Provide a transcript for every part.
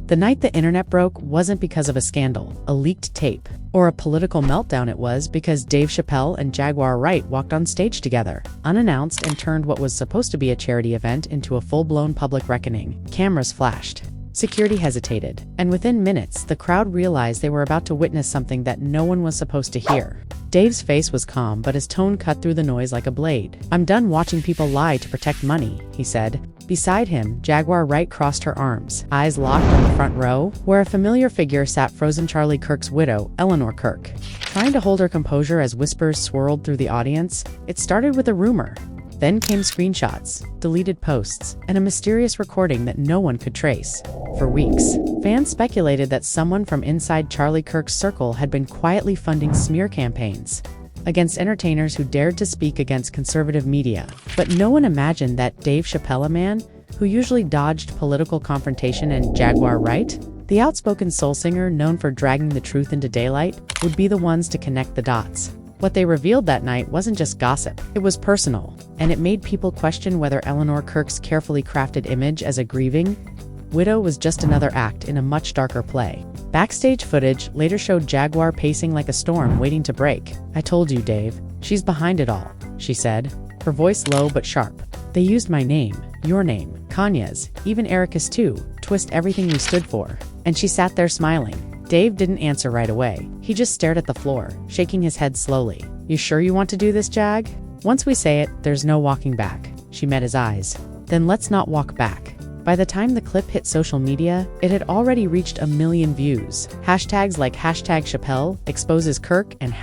The night the internet broke wasn't because of a scandal, a leaked tape, or a political meltdown. It was because Dave Chappelle and Jaguar Wright walked on stage together, unannounced, and turned what was supposed to be a charity event into a full-blown public reckoning. Cameras flashed. Security hesitated, and within minutes, the crowd realized they were about to witness something that no one was supposed to hear. Dave's face was calm, but his tone cut through the noise like a blade. "I'm done watching people lie to protect money," he said. Beside him, Jaguar Wright crossed her arms, eyes locked on the front row, where a familiar figure sat frozen. Charlie Kirk's widow, Kirk. Trying to hold her composure as whispers swirled through the audience, it started with a rumor. Then came screenshots, deleted posts, and a mysterious recording that no one could trace. For weeks, fans speculated that someone from inside Charlie Kirk's circle had been quietly funding smear campaigns against entertainers who dared to speak against conservative media. But no one imagined that Dave Chappelle, a man who usually dodged political confrontation, and Jaguar Wright, the outspoken soul singer known for dragging the truth into daylight, would be the ones to connect the dots. What they revealed that night wasn't just gossip, it was personal, and it made people question whether Kirk's carefully crafted image as a grieving widow was just another act in a much darker play. Backstage footage later showed Jaguar pacing like a storm waiting to break. "I told you, Dave. She's behind it all," she said, her voice low but sharp. "They used my name, your name, Kanye's, even Erica's too, twist everything we stood for." And she sat there smiling. Dave didn't answer right away. He just stared at the floor, shaking his head slowly. "You sure you want to do this, Jag? Once we say it, there's no walking back." She met his eyes. "Then let's not walk back." By the time the clip hit social media, it had already reached 1 million views. Hashtags like #Chappelle exposes Kirk and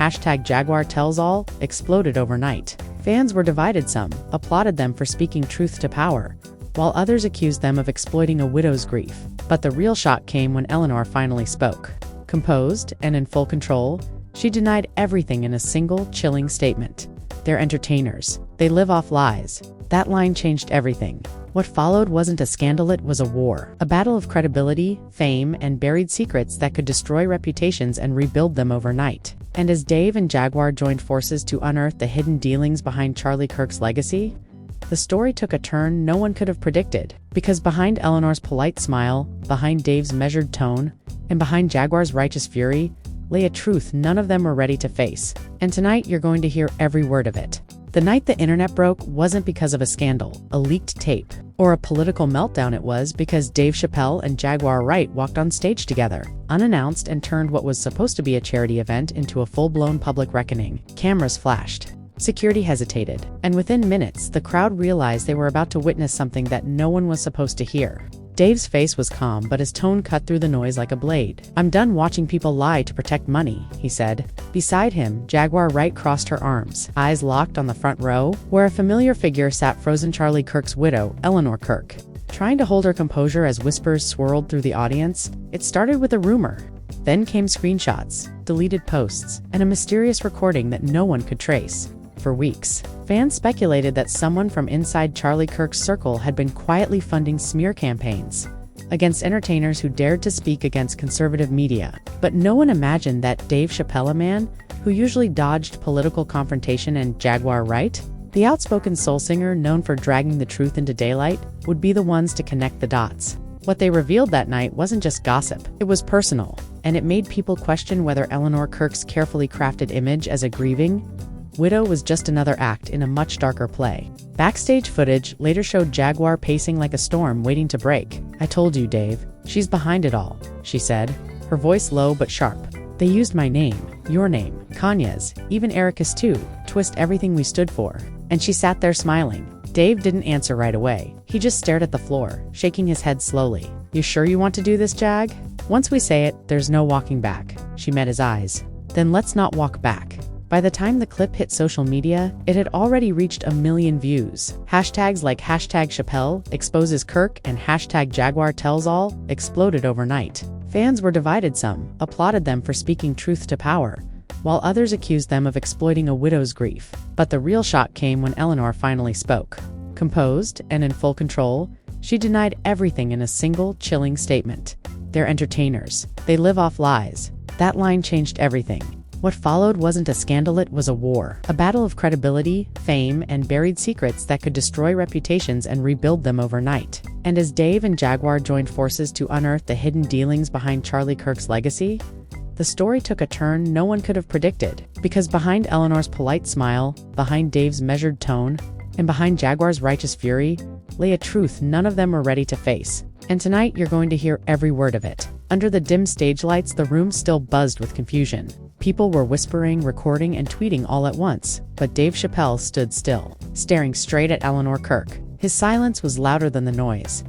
#Jaguar tells all exploded overnight. Fans were divided. Some applauded them for speaking truth to power, while others accused them of exploiting a widow's grief. But the real shock came when Eleanor finally spoke. Composed and in full control, she denied everything in a single, chilling statement. "They're entertainers. They live off lies." That line changed everything. What followed wasn't a scandal, it was a war. A battle of credibility, fame, and buried secrets that could destroy reputations and rebuild them overnight. And as Dave and Jaguar joined forces to unearth the hidden dealings behind Charlie Kirk's legacy, the story took a turn no one could have predicted. Because behind Eleanor's polite smile, behind Dave's measured tone, and behind Jaguar's righteous fury, lay a truth none of them were ready to face. And tonight you're going to hear every word of it. The night the internet broke wasn't because of a scandal, a leaked tape, or a political meltdown. It was because Dave Chappelle and Jaguar Wright walked on stage together, unannounced, and turned what was supposed to be a charity event into a full-blown public reckoning. Cameras flashed. Security hesitated, and within minutes, the crowd realized they were about to witness something that no one was supposed to hear. Dave's face was calm, but his tone cut through the noise like a blade. "I'm done watching people lie to protect money," he said. Beside him, Jaguar Wright crossed her arms, eyes locked on the front row, where a familiar figure sat frozen. Charlie Kirk's widow, Kirk. Trying to hold her composure as whispers swirled through the audience, it started with a rumor. Then came screenshots, deleted posts, and a mysterious recording that no one could trace. For weeks, fans speculated that someone from inside Charlie Kirk's circle had been quietly funding smear campaigns against entertainers who dared to speak against conservative media. But no one imagined that Dave Chappelle, a man who usually dodged political confrontation, and Jaguar Wright, the outspoken soul singer known for dragging the truth into daylight, would be the ones to connect the dots. What they revealed that night wasn't just gossip, it was personal, and it made people question whether Kirk's carefully crafted image as a grieving widow was just another act in a much darker play. Backstage footage later showed Jaguar pacing like a storm waiting to break. "I told you, Dave. She's behind it all," she said, her voice low but sharp. "They used my name, your name, Kanye's, even Erica's too, twist everything we stood for." And she sat there smiling. Dave didn't answer right away. He just stared at the floor, shaking his head slowly. "You sure you want to do this, Jag? Once we say it, there's no walking back." She met his eyes. "Then let's not walk back." By the time the clip hit social media, it had already reached 1 million views. Hashtags like #Chappelle exposes Kirk and #Jaguar tells all exploded overnight. Fans were divided. Some applauded them for speaking truth to power, while others accused them of exploiting a widow's grief. But the real shock came when Eleanor finally spoke. Composed and in full control, she denied everything in a single, chilling statement. "They're entertainers. They live off lies." That line changed everything. What followed wasn't a scandal, it was a war. A battle of credibility, fame, and buried secrets that could destroy reputations and rebuild them overnight. And as Dave and Jaguar joined forces to unearth the hidden dealings behind Charlie Kirk's legacy, the story took a turn no one could have predicted. Because behind Eleanor's polite smile, behind Dave's measured tone, and behind Jaguar's righteous fury, lay a truth none of them were ready to face. And tonight, you're going to hear every word of it. Under the dim stage lights, the room still buzzed with confusion. People were whispering, recording, and tweeting all at once, but Dave Chappelle stood still, staring straight at Eleanor Kirk. His silence was louder than the noise.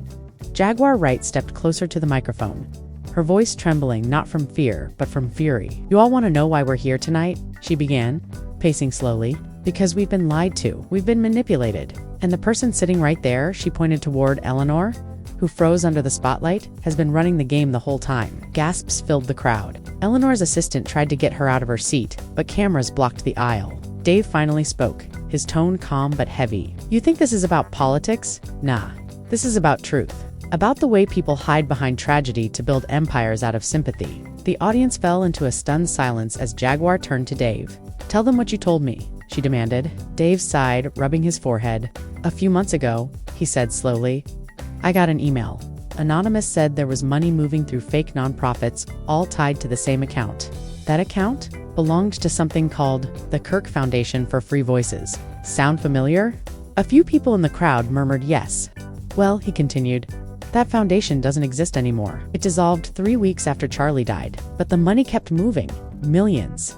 Jaguar Wright stepped closer to the microphone, her voice trembling not from fear, but from fury. "You all want to know why we're here tonight?" she began, pacing slowly. "Because we've been lied to. We've been manipulated. And the person sitting right there," she pointed toward Eleanor, who froze under the spotlight, "has been running the game the whole time." Gasps filled the crowd. Eleanor's assistant tried to get her out of her seat, but cameras blocked the aisle. Dave finally spoke, his tone calm but heavy. "You think this is about politics? Nah. This is about truth. About the way people hide behind tragedy to build empires out of sympathy." The audience fell into a stunned silence as Jaguar turned to Dave. "Tell them what you told me," she demanded. Dave sighed, rubbing his forehead. "A few months ago," he said slowly, "I got an email. Anonymous said there was money moving through fake nonprofits, all tied to the same account. That account belonged to something called the Kirk Foundation for Free Voices. Sound familiar?" A few people in the crowd murmured yes. "Well," he continued, "that foundation doesn't exist anymore. It dissolved 3 weeks after Charlie died. But the money kept moving. Millions.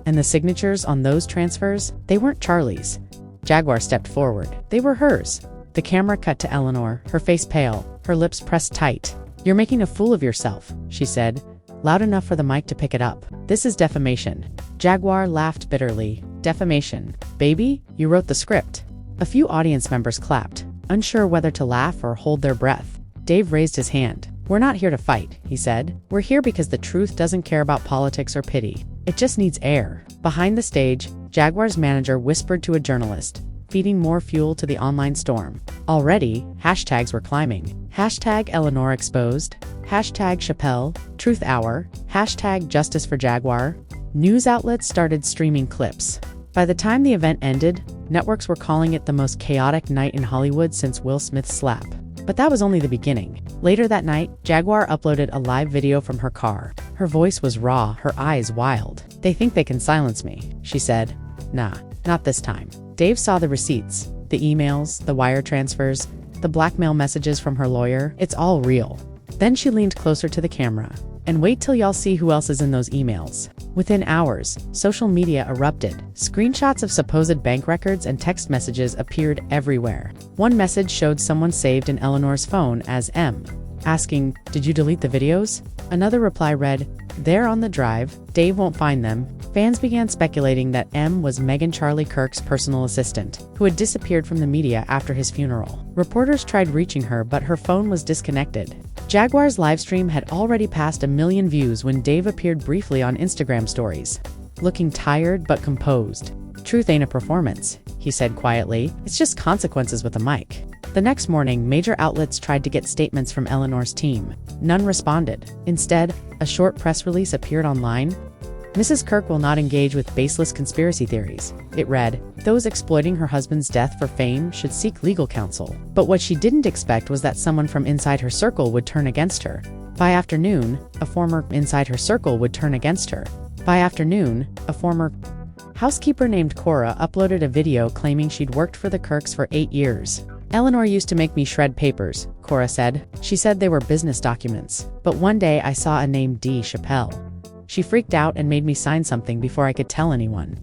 And the signatures on those transfers, they weren't Charlie's." Jaguar stepped forward. "They were hers." The camera cut to Eleanor, her face pale, her lips pressed tight. "You're making a fool of yourself," she said, loud enough for the mic to pick it up. "This is defamation." Jaguar laughed bitterly. "Defamation? Baby, you wrote the script." A few audience members clapped, unsure whether to laugh or hold their breath. Dave raised his hand. "We're not here to fight," he said. "We're here because the truth doesn't care about politics or pity. It just needs air." Behind the stage, Jaguar's manager whispered to a journalist, feeding more fuel to the online storm. Already, hashtags were climbing. Hashtag Eleanor exposed. Hashtag Chappelle, Truth Hour. Hashtag Justice for Jaguar. News outlets started streaming clips. By the time the event ended, networks were calling it the most chaotic night in Hollywood since Will Smith's slap. But that was only the beginning. Later that night, Jaguar uploaded a live video from her car. Her voice was raw, her eyes wild. "They think they can silence me," she said. "Nah, not this time." Dave saw the receipts, the emails, the wire transfers, the blackmail messages from her lawyer. "It's all real." Then she leaned closer to the camera. "And wait till y'all see who else is in those emails." Within hours, social media erupted. Screenshots of supposed bank records and text messages appeared everywhere. One message showed someone saved in Eleanor's phone as M, asking, "Did you delete the videos?" Another reply read, "They're on the drive. Dave won't find them." Fans began speculating that M was Meghan Charlie Kirk's personal assistant, who had disappeared from the media after his funeral. Reporters tried reaching her, but her phone was disconnected. Jaguar's livestream had already passed 1 million views when Dave appeared briefly on Instagram stories, looking tired but composed. "Truth ain't a performance," he said quietly. "It's just consequences with a mic." The next morning, major outlets tried to get statements from Eleanor's team. None responded. Instead, a short press release appeared online. "Mrs. Kirk will not engage with baseless conspiracy theories," it read. "Those exploiting her husband's death for fame should seek legal counsel." But what she didn't expect was that someone from inside her circle would turn against her. By afternoon, a former inside her circle would turn against her. By afternoon, a former housekeeper named Cora uploaded a video claiming she'd worked for the Kirks for 8 years. "Eleanor used to make me shred papers," Cora said. "She said they were business documents. But one day I saw a name D. Chappelle. She freaked out and made me sign something before I could tell anyone."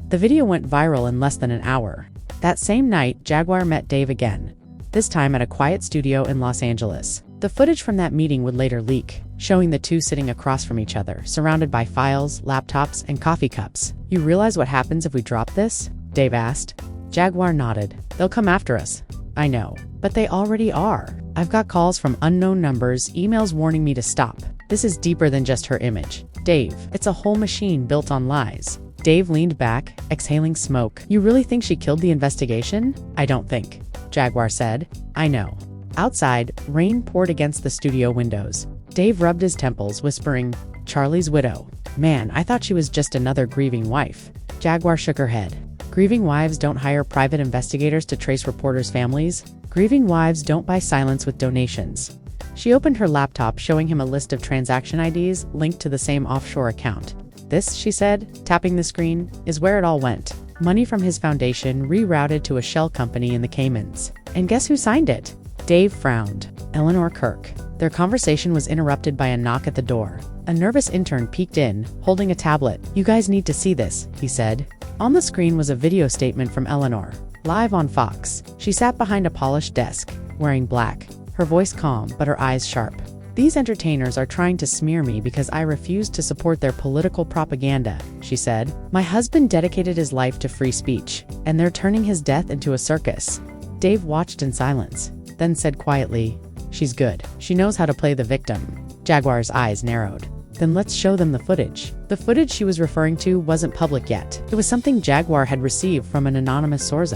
The video went viral in less than an hour. That same night, Jaguar met Dave again, this time at a quiet studio in Los Angeles. The footage from that meeting would later leak, showing the two sitting across from each other, surrounded by files, laptops, and coffee cups. "You realize what happens if we drop this?" Dave asked. Jaguar nodded. "They'll come after us." "I know. But they already are. I've got calls from unknown numbers, emails warning me to stop. This is deeper than just her image. Dave, it's a whole machine built on lies." Dave leaned back, exhaling smoke. "You really think she killed the investigation?" "I don't think," Jaguar said. "I know." Outside, rain poured against the studio windows. Dave rubbed his temples, whispering, "Charlie's widow. Man, I thought she was just another grieving wife. Jaguar shook her head. Grieving wives don't hire private investigators to trace reporters' families. Grieving wives don't buy silence with donations. She opened her laptop, showing him a list of transaction IDs linked to the same offshore account. This, she said, tapping the screen, is where it all went. Money from his foundation rerouted to a shell company in the Caymans. And guess who signed it? Dave frowned. Eleanor Kirk. Their conversation was interrupted by a knock at the door. A nervous intern peeked in, holding a tablet. "You guys need to see this," he said. On the screen was a video statement from Eleanor, live on Fox. She sat behind a polished desk, wearing black, her voice calm but her eyes sharp. "These entertainers are trying to smear me because I refused to support their political propaganda," she said. "My husband dedicated his life to free speech, and they're turning his death into a circus." Dave watched in silence, then said quietly, "She's good. She knows how to play the victim." Jaguar's eyes narrowed. "Then let's show them the footage." The footage she was referring to wasn't public yet. It was something Jaguar had received from an anonymous source.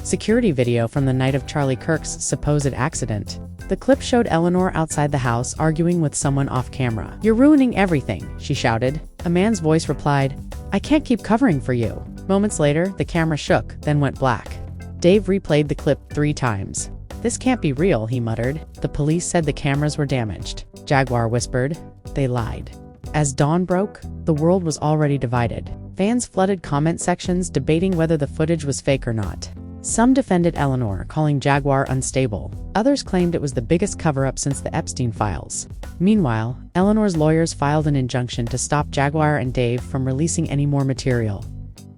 Security video from the night of Charlie Kirk's supposed accident. The clip showed Eleanor outside the house arguing with someone off camera. "You're ruining everything," she shouted. A man's voice replied, "I can't keep covering for you." Moments later, the camera shook, then went black. Dave replayed the clip 3 times. "This can't be real," he muttered. "The police said the cameras were damaged." Jaguar whispered, "They lied." As dawn broke, the world was already divided. Fans flooded comment sections debating whether the footage was fake or not. Some defended Eleanor, calling Jaguar unstable. Others claimed it was the biggest cover-up since the Epstein files. Meanwhile, Eleanor's lawyers filed an injunction to stop Jaguar and Dave from releasing any more material.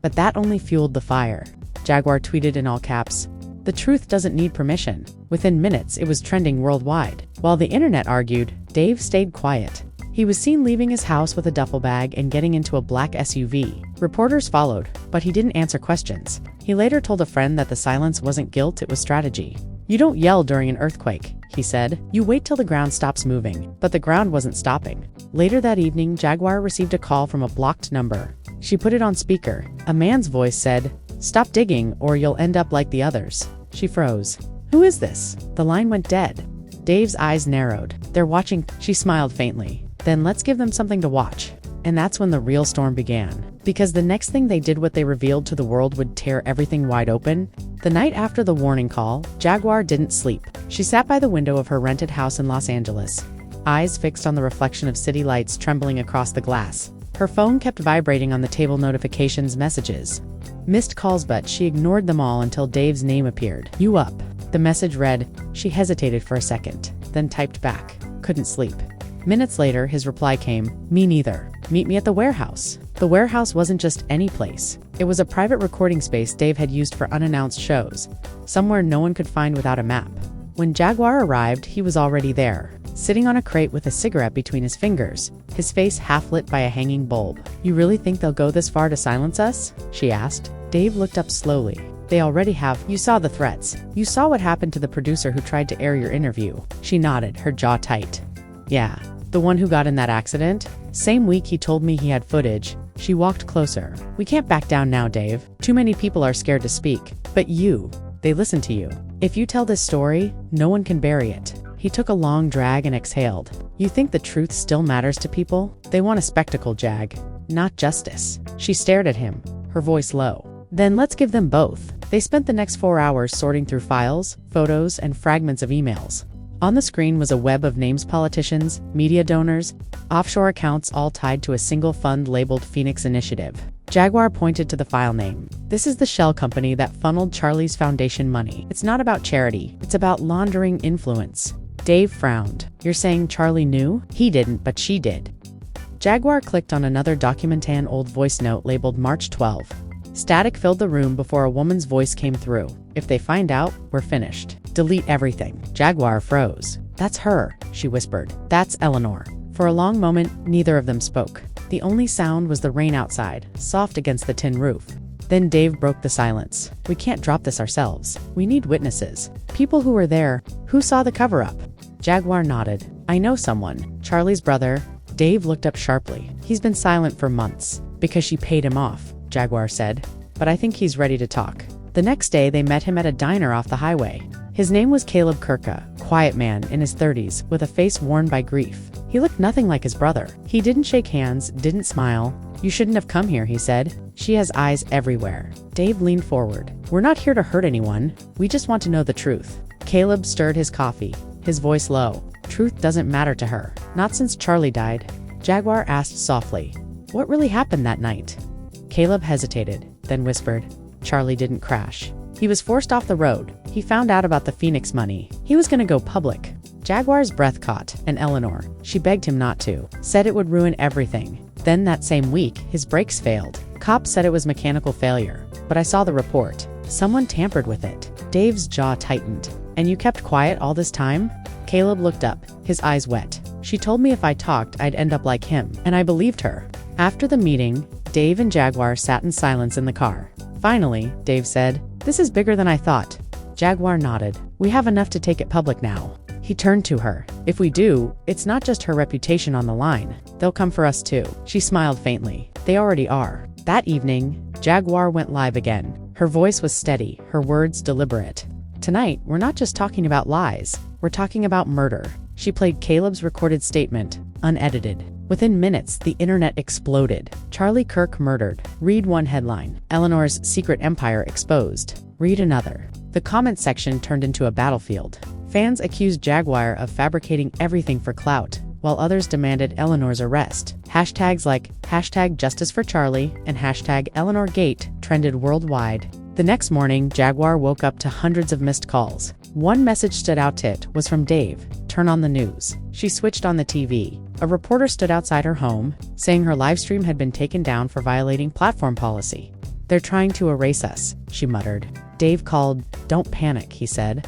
But that only fueled the fire. Jaguar tweeted in all caps, "The truth doesn't need permission." Within minutes, it was trending worldwide. While the internet argued, Dave stayed quiet. He was seen leaving his house with a duffel bag and getting into a black SUV. Reporters followed, but he didn't answer questions. He later told a friend that the silence wasn't guilt, it was strategy. "You don't yell during an earthquake," he said. "You wait till the ground stops moving." But the ground wasn't stopping. Later that evening, Jaguar received a call from a blocked number. She put it on speaker. A man's voice said, "Stop digging or you'll end up like the others." She froze. "Who is this?" The line went dead. Dave's eyes narrowed. "They're watching," she smiled faintly. "Then let's give them something to watch." And that's when the real storm began. Because the next thing they did, what they revealed to the world, would tear everything wide open. The night after the warning call, Jaguar didn't sleep. She sat by the window of her rented house in Los Angeles, eyes fixed on the reflection of city lights trembling across the glass. Her phone kept vibrating on the table notifications messages. Missed calls, but she ignored them all until Dave's name appeared. "You up?" The message read. She hesitated for a second, then typed back, "Couldn't sleep." Minutes later, his reply came, "Me neither. Meet me at the warehouse." The warehouse wasn't just any place. It was a private recording space Dave had used for unannounced shows, somewhere no one could find without a map. When Jaguar arrived, he was already there, sitting on a crate with a cigarette between his fingers, his face half lit by a hanging bulb. "You really think they'll go this far to silence us?" she asked. Dave looked up slowly. "They already have. You saw the threats. You saw what happened to the producer who tried to air your interview." She nodded, her jaw tight. "Yeah. The one who got in that accident? Same week he told me he had footage." She walked closer. "We can't back down now, Dave. Too many people are scared to speak. But you, they listen to you. If you tell this story, no one can bury it." He took a long drag and exhaled. "You think the truth still matters to people? They want a spectacle, Jag, not justice." She stared at him, her voice low. "Then let's give them both." They spent the next 4 hours sorting through files, photos, and fragments of emails. On the screen was a web of names: politicians, media donors, offshore accounts, all tied to a single fund labeled Phoenix Initiative. Jaguar pointed to the file name. "This is the shell company that funneled Charlie's foundation money. It's not about charity. It's about laundering influence." Dave frowned. "You're saying Charlie knew?" "He didn't, but she did." Jaguar clicked on another document, an old voice note labeled March 12. Static filled the room before a woman's voice came through. "If they find out, we're finished. Delete everything." Jaguar froze. "That's her," she whispered. "That's Eleanor." For a long moment, neither of them spoke. The only sound was the rain outside, soft against the tin roof. Then Dave broke the silence. "We can't drop this ourselves. We need witnesses. People who were there, who saw the cover-up." Jaguar nodded. "I know someone. Charlie's brother." Dave looked up sharply. "He's been silent for months. Because she paid him off," Jaguar said. "But I think he's ready to talk." The next day, they met him at a diner off the highway. His name was Caleb Kirk, a quiet man in his 30s, with a face worn by grief. He He looked nothing like his brother. He didn't shake hands, didn't smile. "You shouldn't have come here," he said. "She has eyes everywhere." Dave leaned forward. "We're not here to hurt anyone. We just want to know the truth." Caleb stirred his coffee, his voice low. "Truth doesn't matter to her. Not since Charlie died." Jaguar asked softly, "What really happened that night?" Caleb hesitated, then whispered, "Charlie didn't crash. He was forced off the road. He found out about the Phoenix money. He was gonna go public." Jaguar's breath caught, and Eleanor, she begged him not to, said it would ruin everything. Then that same week, his brakes failed. Cops said it was mechanical failure, but I saw the report. Someone tampered with it. Dave's jaw tightened. "And you kept quiet all this time?" Caleb looked up, his eyes wet. "She told me if I talked, I'd end up like him, and I believed her." After the meeting, Dave and Jaguar sat in silence in the car. Finally, Dave said, "This is bigger than I thought." Jaguar nodded. "We have enough to take it public now." He turned to her. "If we do, it's not just her reputation on the line. They'll come for us too." She smiled faintly. "They already are." That evening, Jaguar went live again. Her voice was steady, her words deliberate. "Tonight, we're not just talking about lies. We're talking about murder." She played Caleb's recorded statement, unedited. Within minutes, the internet exploded. "Charlie Kirk murdered." Read one headline. "Eleanor's secret empire exposed." Read another. The comment section turned into a battlefield. Fans accused Jaguar of fabricating everything for clout, while others demanded Eleanor's arrest. Hashtags like #JusticeForCharlie and #EleanorGate trended worldwide. The next morning, Jaguar woke up to hundreds of missed calls. One message stood out to it, was from Dave. "Turn on the news." She switched on the TV. A reporter stood outside her home, saying her live stream had been taken down for violating platform policy. "They're trying to erase us," she muttered. Dave called. "Don't panic," he said.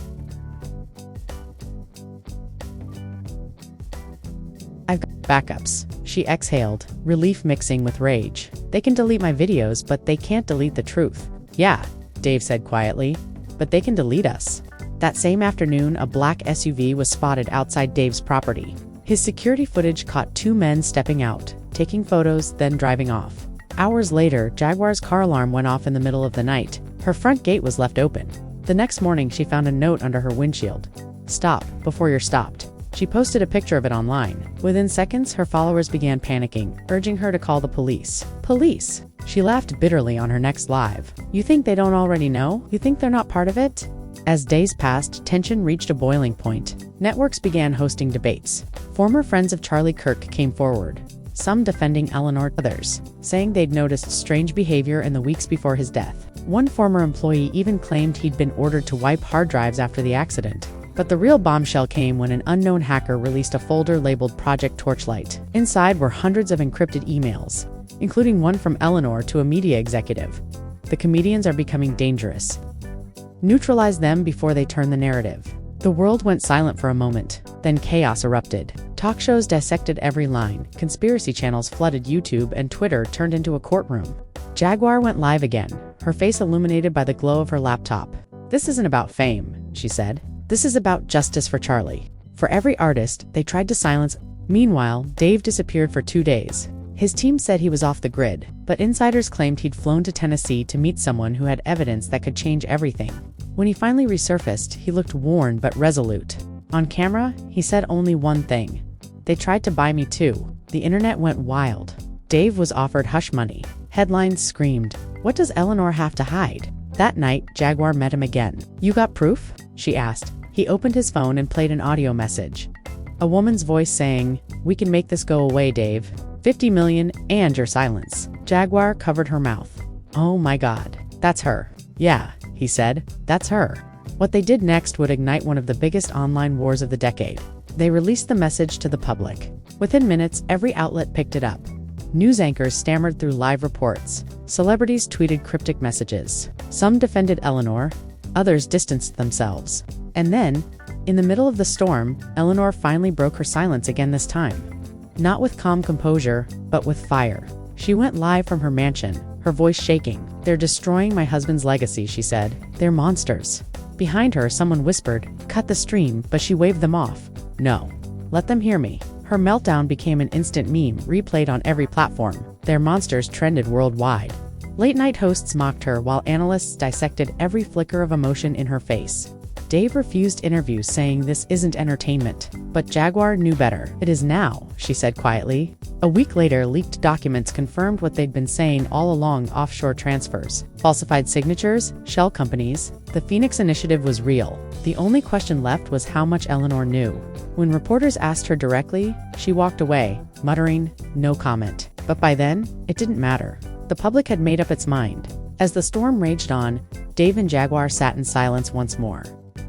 "I've got backups." She exhaled, relief mixing with rage. "They can delete my videos, but they can't delete the truth." "Yeah," Dave said quietly, "but they can delete us." That same afternoon, a black SUV was spotted outside Dave's property. His security footage caught two men stepping out, taking photos, then driving off. Hours later, Jaguar's car alarm went off in the middle of the night. Her front gate was left open. The next morning, she found a note under her windshield. "Stop before you're stopped." She posted a picture of it online. Within seconds, her followers began panicking, urging her to call the police. "Police?" She laughed bitterly on her next live. "You think they don't already know? You think they're not part of it?" As days passed, tension reached a boiling point. Networks began hosting debates. Former friends of Charlie Kirk came forward, some defending Eleanor, others saying they'd noticed strange behavior in the weeks before his death. One former employee even claimed he'd been ordered to wipe hard drives after the accident. But the real bombshell came when an unknown hacker released a folder labeled Project Torchlight. Inside were hundreds of encrypted emails, including one from Eleanor to a media executive. "The comedians are becoming dangerous. Neutralize them before they turn the narrative." The world went silent for a moment, then chaos erupted. Talk shows dissected every line, conspiracy channels flooded YouTube, and Twitter turned into a courtroom. Jaguar went live again, her face illuminated by the glow of her laptop. "This isn't about fame," she said. "This is about justice for Charlie." For every artist, they tried to silence. Meanwhile, Dave disappeared for 2 days. His team said he was off the grid, but insiders claimed he'd flown to Tennessee to meet someone who had evidence that could change everything. When he finally resurfaced, he looked worn but resolute. On camera, he said only one thing: "They tried to buy me too." The internet went wild. Dave was offered hush money. Headlines screamed, "What does Eleanor have to hide?" That night, Jaguar met him again. "You got proof?" she asked. He opened his phone and played an audio message. A woman's voice saying, "We can make this go away, Dave. 50 million and your silence." Jaguar covered her mouth. "Oh my God, that's her." "Yeah," he said, "that's her." What they did next would ignite one of the biggest online wars of the decade. They released the message to the public. Within minutes, every outlet picked it up. News anchors stammered through live reports. Celebrities tweeted cryptic messages. Some defended Eleanor, others distanced themselves. And then, in the middle of the storm, Eleanor finally broke her silence again this time. Not with calm composure, but with fire. She went live from her mansion, her voice shaking. "They're destroying my husband's legacy," she said. "They're monsters." Behind her, someone whispered, "Cut the stream," but she waved them off. "No. Let them hear me." Her meltdown became an instant meme, replayed on every platform. Their monsters trended worldwide. Late-night hosts mocked her while analysts dissected every flicker of emotion in her face. Dave refused interviews, saying this isn't entertainment. But Jaguar knew better. It is now, she said quietly. A week later, leaked documents confirmed what they'd been saying all along: offshore transfers, falsified signatures, shell companies. The Phoenix initiative was real. The only question left was how much Eleanor knew. When reporters asked her directly, she walked away, muttering, "No comment." But by then, it didn't matter. The public had made up its mind. As the storm raged on, Dave and Jaguar sat in silence once more,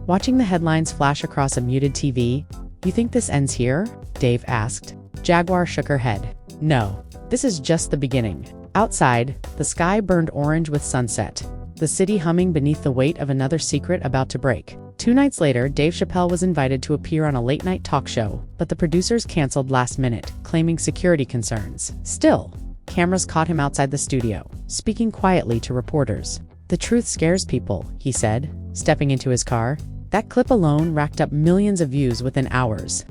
watching the headlines flash across a muted TV. "You think this ends here?" Dave asked. Jaguar shook her head. "No, this is just the beginning." Outside, the sky burned orange with sunset, the city humming beneath the weight of another secret about to break. 2 nights later, Dave Chappelle was invited to appear on a late-night talk show, but the producers canceled last minute, claiming security concerns. Still, cameras caught him outside the studio, speaking quietly to reporters. "The truth scares people," he said, stepping into his car. That clip alone racked up millions of views within hours.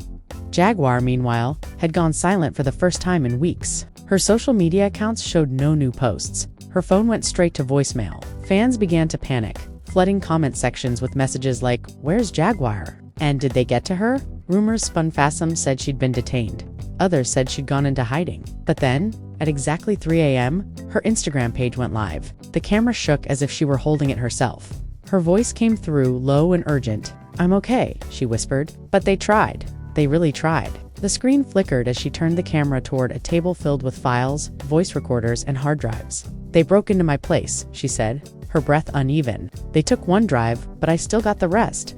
Jaguar, meanwhile, had gone silent for the first time in weeks. Her social media accounts showed no new posts. Her phone went straight to voicemail. Fans began to panic, flooding comment sections with messages like, "Where's Jaguar?" and "Did they get to her?" Rumors spun fast. Some said she'd been detained. Others said she'd gone into hiding. But then, at exactly 3 a.m., her Instagram page went live. The camera shook as if she were holding it herself. Her voice came through, low and urgent. "I'm okay," she whispered. "But they tried. They really tried." The screen flickered as she turned the camera toward a table filled with files, voice recorders, and hard drives. "They broke into my place," she said, her breath uneven. "They took one drive, but I still got the rest.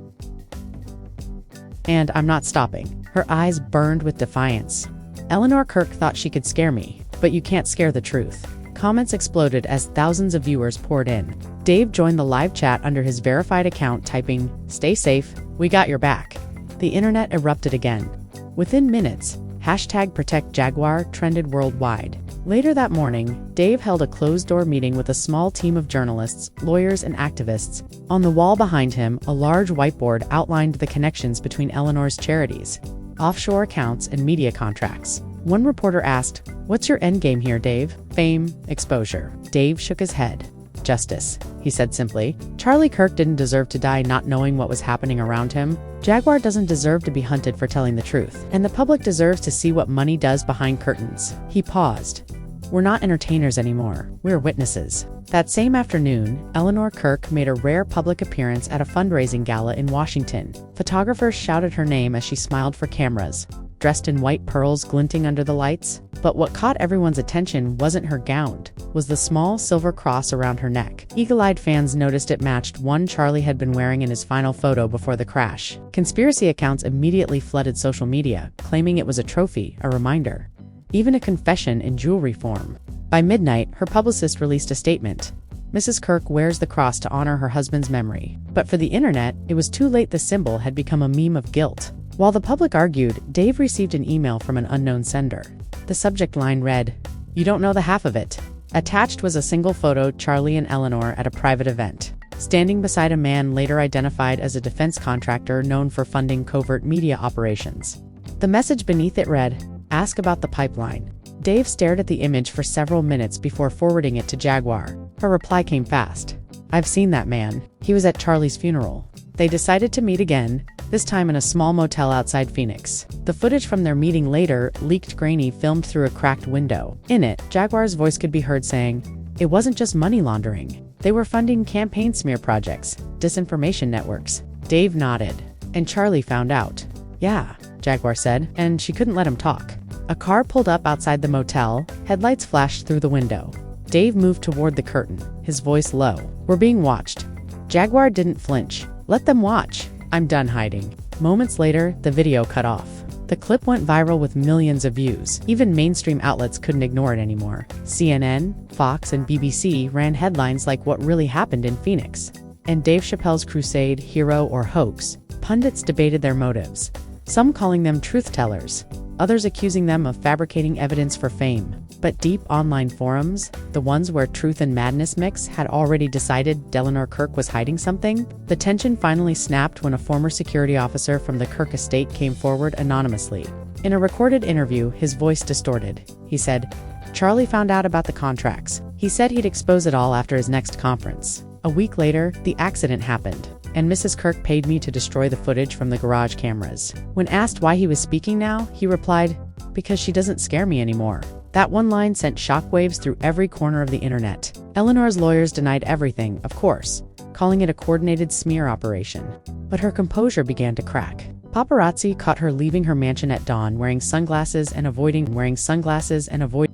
And I'm not stopping." Her eyes burned with defiance. "Eleanor Kirk thought she could scare me, but you can't scare the truth." Comments exploded as thousands of viewers poured in. Dave joined the live chat under his verified account, typing, "Stay safe, we got your back." The internet erupted again. Within minutes, #ProtectJaguar trended worldwide. Later that morning, Dave held a closed-door meeting with a small team of journalists, lawyers, and activists. On the wall behind him, a large whiteboard outlined the connections between Eleanor's charities, offshore accounts, and media contracts. One reporter asked, "What's your endgame here, Dave?" "Fame, exposure." Dave shook his head. "Justice," he said simply. Charlie Kirk didn't deserve to die not knowing what was happening around him. Jaguar doesn't deserve to be hunted for telling the truth. And the public deserves to see what money does behind curtains. He paused. "We're not entertainers anymore. We're witnesses." That same afternoon, Eleanor Kirk made a rare public appearance at a fundraising gala in Washington. Photographers shouted her name as she smiled for cameras, dressed in white pearls glinting under the lights. But what caught everyone's attention wasn't her gown, was the small silver cross around her neck. Eagle-eyed fans noticed it matched one Charlie had been wearing in his final photo before the crash. Conspiracy accounts immediately flooded social media, claiming it was a trophy, a reminder, even a confession in jewelry form. By midnight, her publicist released a statement. Mrs. Kirk wears the cross to honor her husband's memory. But for the internet, it was too late. The symbol had become a meme of guilt. While the public argued, Dave received an email from an unknown sender. The subject line read, "You don't know the half of it." Attached was a single photo, Charlie and Eleanor at a private event, standing beside a man later identified as a defense contractor known for funding covert media operations. The message beneath it read, "Ask about the pipeline." Dave stared at the image for several minutes before forwarding it to Jaguar. Her reply came fast. "I've seen that man. He was at Charlie's funeral." They decided to meet again, this time in a small motel outside Phoenix. The footage from their meeting later leaked, grainy, filmed through a cracked window. In it, Jaguar's voice could be heard saying, "It wasn't just money laundering. They were funding campaign smear projects, disinformation networks." Dave nodded. "And Charlie found out." "Yeah," Jaguar said, and she couldn't let him talk. A car pulled up outside the motel, headlights flashed through the window. Dave moved toward the curtain, his voice low. "We're being watched." Jaguar didn't flinch. "Let them watch. I'm done hiding." Moments later, the video cut off. The clip went viral with millions of views. Even mainstream outlets couldn't ignore it anymore. CNN, Fox, and BBC ran headlines like "What really happened in Phoenix?" and "Dave Chappelle's crusade, hero or hoax?" Pundits debated their motives, some calling them truth tellers, others accusing them of fabricating evidence for fame. But deep online forums, the ones where truth and madness mix, had already decided Eleanor Kirk was hiding something. The tension finally snapped when a former security officer from the Kirk estate came forward anonymously. In a recorded interview, his voice distorted. He said, "Charlie found out about the contracts. He said he'd expose it all after his next conference." A week later, the accident happened. and Mrs. Kirk paid me to destroy the footage from the garage cameras. When asked why he was speaking now, he replied, "Because she doesn't scare me anymore." That one line sent shockwaves through every corner of the internet. Eleanor's lawyers denied everything, of course, calling it a coordinated smear operation. But her composure began to crack. Paparazzi caught her leaving her mansion at dawn wearing sunglasses and avoiding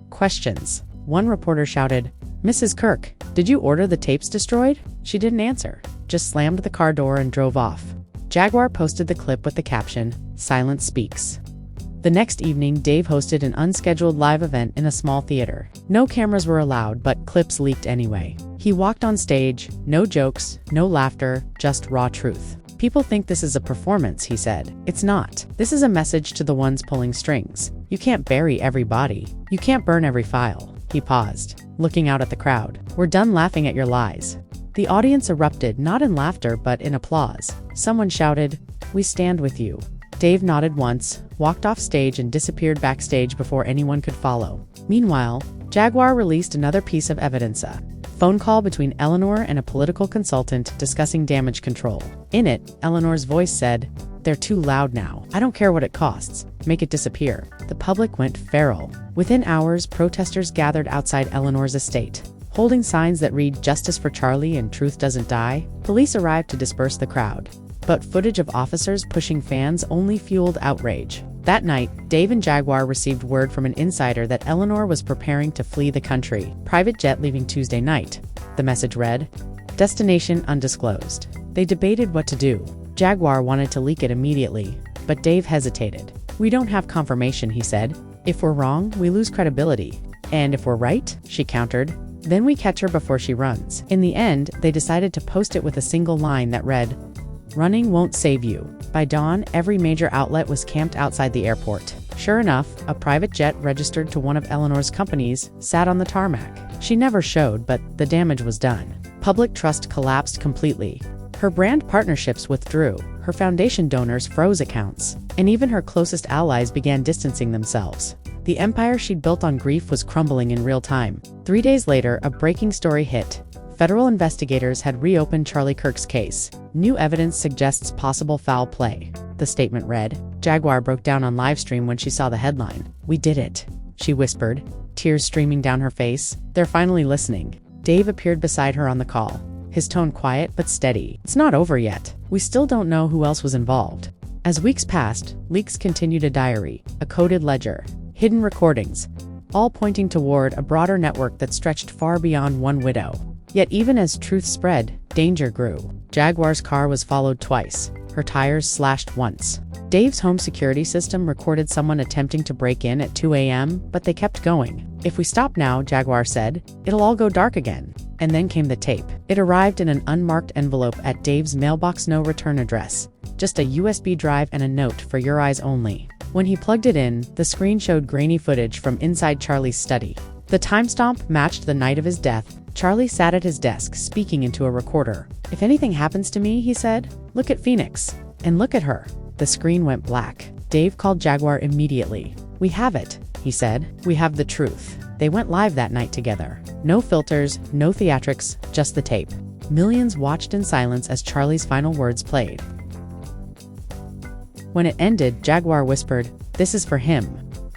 questions. One reporter shouted, "Mrs. Kirk, did you order the tapes destroyed?" She didn't answer, just slammed the car door and drove off. Jaguar posted the clip with the caption, "Silence speaks." The next evening, Dave hosted an unscheduled live event in a small theater. No cameras were allowed, but clips leaked anyway. He walked on stage, no jokes, no laughter, just raw truth. "People think this is a performance," he said. "It's not. This is a message to the ones pulling strings. You can't bury every body. You can't burn every file." He paused, looking out at the crowd. "We're done laughing at your lies." The audience erupted, not in laughter but in applause. Someone shouted, "We stand with you." Dave nodded once, walked off stage and disappeared backstage before anyone could follow. Meanwhile, Jaguar released another piece of evidence, a phone call between Eleanor and a political consultant discussing damage control. In it, Eleanor's voice said, "They're too loud now. I don't care what it costs. Make it disappear." The public went feral. Within hours, protesters gathered outside Eleanor's estate, holding signs that read "Justice for Charlie" and "Truth Doesn't Die." Police arrived to disperse the crowd, but footage of officers pushing fans only fueled outrage. That night, Dave and Jaguar received word from an insider that Eleanor was preparing to flee the country. "Private jet leaving Tuesday night," the message read. "Destination undisclosed." They debated what to do. Jaguar wanted to leak it immediately, but Dave hesitated. "We don't have confirmation," he said. "If we're wrong, we lose credibility. And if we're right," she countered, "then we catch her before she runs." In the end, they decided to post it with a single line that read, "Running won't save you." By dawn, every major outlet was camped outside the airport. Sure enough, a private jet registered to one of Eleanor's companies sat on the tarmac. She never showed, but the damage was done. Public trust collapsed completely. Her brand partnerships withdrew, her foundation donors froze accounts, and even her closest allies began distancing themselves. The empire she'd built on grief was crumbling in real time. 3 days later, a breaking story hit. Federal investigators had reopened Charlie Kirk's case. New evidence suggests possible foul play, the statement read. Jaguar broke down on livestream when she saw the headline. "We did it," she whispered, tears streaming down her face. "They're finally listening." Dave appeared beside her on the call, his tone quiet but steady. "It's not over yet. We still don't know who else was involved." As weeks passed, leaks continued: a diary, a coded ledger, hidden recordings, all pointing toward a broader network that stretched far beyond one widow. Yet even as truth spread, danger grew. Jaguar's car was followed twice, her tires slashed once. Dave's home security system recorded someone attempting to break in at 2 a.m., but they kept going. "If we stop now," Jaguar said, "it'll all go dark again." And then came the tape. It arrived in an unmarked envelope at Dave's mailbox, no return address, just a USB drive and a note for your eyes only. When he plugged it in, the screen showed grainy footage from inside Charlie's study. The timestamp matched the night of his death. Charlie sat at his desk, speaking into a recorder. "If anything happens to me," he said, "look at Phoenix. And look at her." The screen went black. Dave called Jaguar immediately. "We have it," he said. "We have the truth." They went live that night together. No filters, no theatrics, just the tape. Millions watched in silence as Charlie's final words played. When it ended, Jaguar whispered, "This is for him."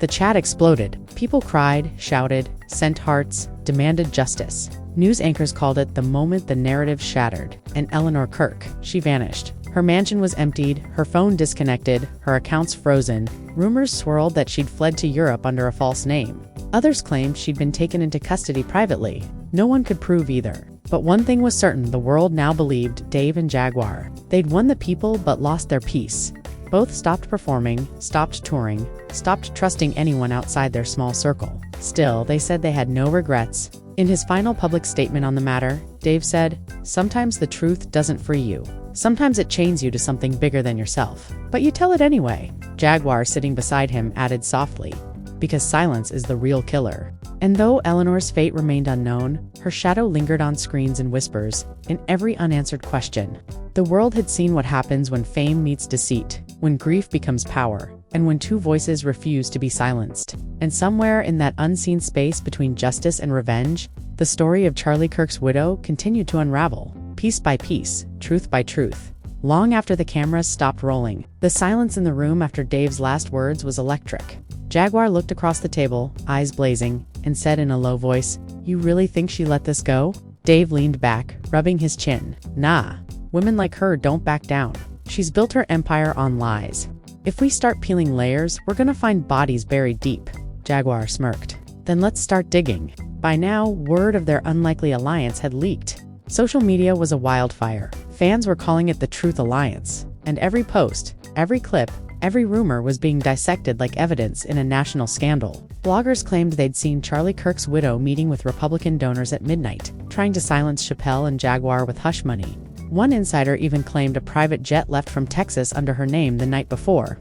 The chat exploded. People cried, shouted, sent hearts, demanded justice. News anchors called it the moment the narrative shattered. And Eleanor Kirk, she vanished. Her mansion was emptied, her phone disconnected, her accounts frozen. Rumors swirled that she'd fled to Europe under a false name. Others claimed she'd been taken into custody privately. No one could prove either. But one thing was certain: the world now believed Dave and Jaguar. They'd won the people but lost their peace. Both stopped performing, stopped touring, stopped trusting anyone outside their small circle. Still, they said they had no regrets. In his final public statement on the matter, Dave said, "Sometimes the truth doesn't free you. Sometimes it chains you to something bigger than yourself. But you tell it anyway." Jaguar, sitting beside him, added softly, "Because silence is the real killer." And though Eleanor's fate remained unknown, her shadow lingered on screens and whispers, in every unanswered question. The world had seen what happens when fame meets deceit, when grief becomes power, and when two voices refuse to be silenced. And somewhere in that unseen space between justice and revenge, the story of Charlie Kirk's widow continued to unravel. piece by piece, truth by truth. Long after the cameras stopped rolling, the silence in the room after Dave's last words was electric. Jaguar looked across the table, eyes blazing, and said in a low voice, "You really think she let this go?" Dave leaned back, rubbing his chin. "Nah. Women like her don't back down. She's built her empire on lies. If we start peeling layers, we're gonna find bodies buried deep." Jaguar smirked. "Then let's start digging." By now, word of their unlikely alliance had leaked. Social media was a wildfire. Fans were calling it the Truth Alliance. And every post, every clip, every rumor was being dissected like evidence in a national scandal. Bloggers claimed they'd seen Charlie Kirk's widow meeting with Republican donors at midnight, trying to silence Chappelle and Jaguar with hush money. One insider even claimed a private jet left from Texas under her name the night before.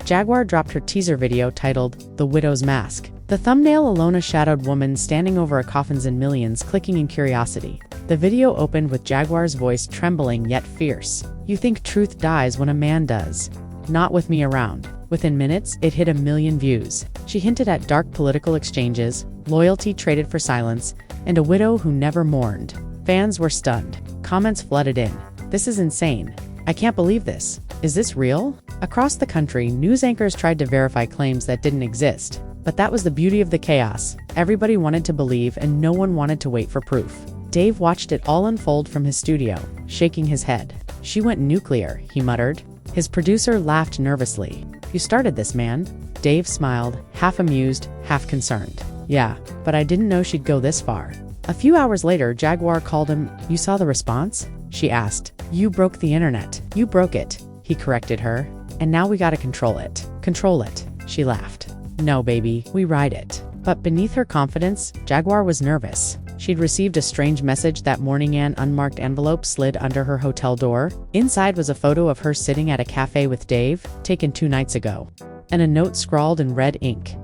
Jaguar dropped her teaser video titled "The Widow's Mask." The thumbnail alone a shadowed woman standing over a coffins in millions clicking in curiosity. The video opened with Jaguar's voice trembling yet fierce. "You think truth dies when a man does? Not with me around." Within minutes, it hit 1 million views. She hinted at dark political exchanges, loyalty traded for silence, and a widow who never mourned. Fans were stunned. Comments flooded in. "This is insane. I can't believe this. Is this real?" Across the country, news anchors tried to verify claims that didn't exist. But that was the beauty of the chaos. Everybody wanted to believe, and no one wanted to wait for proof. Dave watched it all unfold from his studio, shaking his head. "She went nuclear," he muttered. His producer laughed nervously. "You started this, man." Dave smiled, half amused, half concerned. "Yeah, but I didn't know she'd go this far." A few hours later, Jaguar called him. "You saw the response?" she asked. "You broke the internet. You broke it," he corrected her. "And now we gotta control it." "Control it," she laughed. "No, baby, we ride it." But beneath her confidence, Jaguar was nervous. She'd received a strange message that morning. An unmarked envelope slid under her hotel door. Inside was a photo of her sitting at a cafe with Dave, taken 2 nights ago. And a note scrawled in red ink.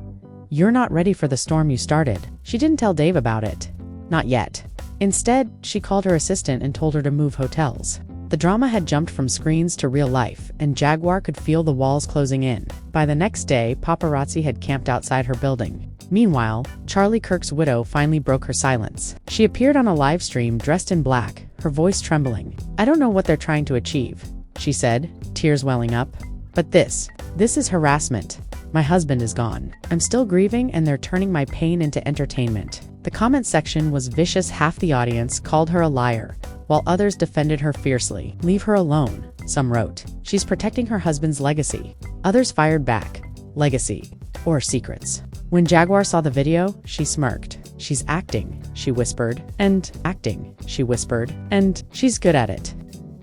"You're not ready for the storm you started." She didn't tell Dave about it. Not yet. Instead, she called her assistant and told her to move hotels. The drama had jumped from screens to real life, and Jaguar could feel the walls closing in. By the next day, paparazzi had camped outside her building. Meanwhile, Charlie Kirk's widow finally broke her silence. She appeared on a live stream dressed in black, her voice trembling. "I don't know what they're trying to achieve," she said, tears welling up. "But this is harassment. My husband is gone. I'm still grieving, and they're turning my pain into entertainment." The comment section was vicious. Half the audience called her a liar, while others defended her fiercely. "Leave her alone," some wrote. "She's protecting her husband's legacy." Others fired back. Legacy. Or secrets. When Jaguar saw the video, she smirked. "She's acting," she whispered. "And acting," she whispered. "And she's good at it."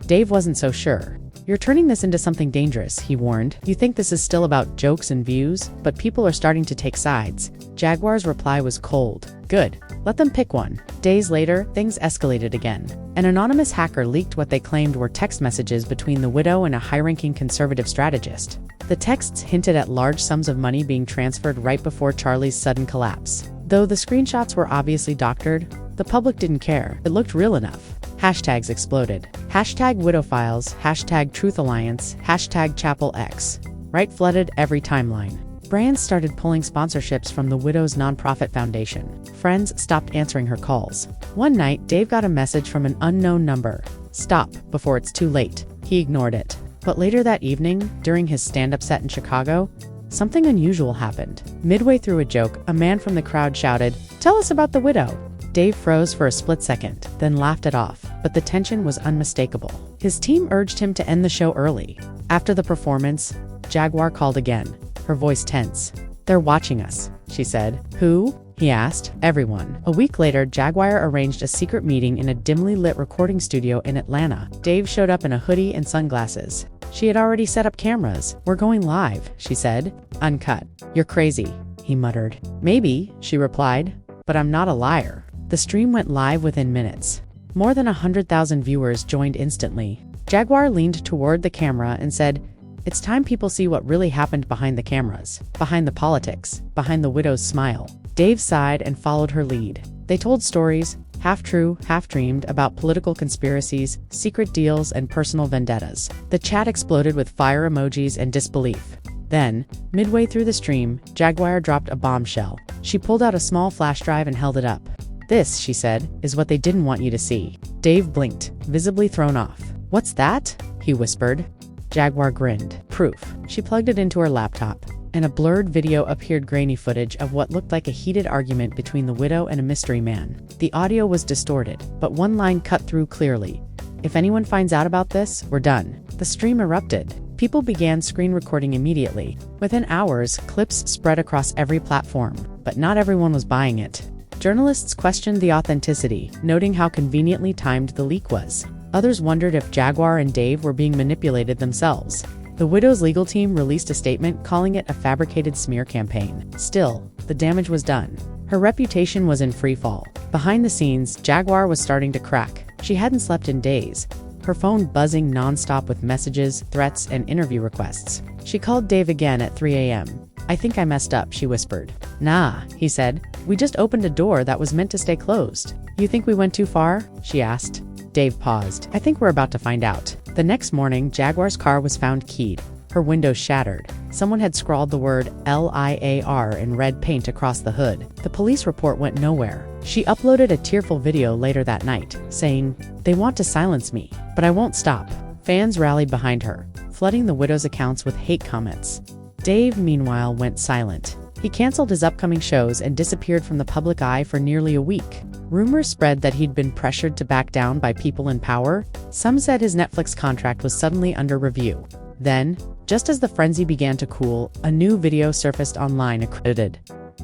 Dave wasn't so sure. "You're turning this into something dangerous," he warned. "You think this is still about jokes and views, but people are starting to take sides." Jaguar's reply was cold. "Good. Let them pick one." Days later, things escalated again. An anonymous hacker leaked what they claimed were text messages between the widow and a high-ranking conservative strategist. The texts hinted at large sums of money being transferred right before Charlie's sudden collapse. Though the screenshots were obviously doctored, the public didn't care. It looked real enough. Hashtags exploded. Hashtag widowfiles, hashtag Truth Alliance, hashtag Chappelle X. Wright flooded every timeline. Brands started pulling sponsorships from the widow's nonprofit foundation. Friends stopped answering her calls. One night, Dave got a message from an unknown number. "Stop before it's too late." He ignored it. But later that evening, during his stand-up set in Chicago, something unusual happened. Midway through a joke, a man from the crowd shouted, "Tell us about the widow." Dave froze for a split second, then laughed it off, but the tension was unmistakable. His team urged him to end the show early. After the performance, Jaguar called again, her voice tense. "They're watching us," she said. "Who?" he asked. "Everyone." A week later, Jaguar arranged a secret meeting in a dimly lit recording studio in Atlanta. Dave showed up in a hoodie and sunglasses. She had already set up cameras. "We're going live," she said. "Uncut." "You're crazy," he muttered. "Maybe," she replied, "but I'm not a liar." The stream went live within minutes. More than 100,000 viewers joined instantly. Jaguar leaned toward the camera and said, "It's time people see what really happened behind the cameras, behind the politics, behind the widow's smile." Dave sighed and followed her lead. They told stories, half true, half dreamed, about political conspiracies, secret deals, and personal vendettas. The chat exploded with fire emojis and disbelief. Then, midway through the stream, Jaguar dropped a bombshell. She pulled out a small flash drive and held it up. "This," she said, "is what they didn't want you to see." Dave blinked, visibly thrown off. "What's that?" he whispered. Jaguar grinned. "Proof." She plugged it into her laptop, and a blurred video appeared, grainy footage of what looked like a heated argument between the widow and a mystery man. The audio was distorted, but one line cut through clearly. "If anyone finds out about this, we're done." The stream erupted. People began screen recording immediately. Within hours, clips spread across every platform, but not everyone was buying it. Journalists questioned the authenticity, noting how conveniently timed the leak was. Others wondered if Jaguar and Dave were being manipulated themselves. The widow's legal team released a statement calling it a fabricated smear campaign. Still, the damage was done. Her reputation was in freefall. Behind the scenes, Jaguar was starting to crack. She hadn't slept in days, her phone buzzing nonstop with messages, threats, and interview requests. She called Dave again at 3 a.m. "I think I messed up," she whispered. "Nah," he said. "We just opened a door that was meant to stay closed." "You think we went too far?" she asked. Dave paused. "I think we're about to find out." The next morning, Jaguar's car was found keyed, her windows shattered. Someone had scrawled the word LIAR in red paint across the hood. The police report went nowhere. She uploaded a tearful video later that night, saying, "They want to silence me, but I won't stop." Fans rallied behind her, flooding the widow's accounts with hate comments. Dave, meanwhile, went silent. He canceled his upcoming shows and disappeared from the public eye for nearly a week. Rumors spread that he'd been pressured to back down by people in power. Some said his Netflix contract was suddenly under review. Then, just as the frenzy began to cool, a new video surfaced online, accredited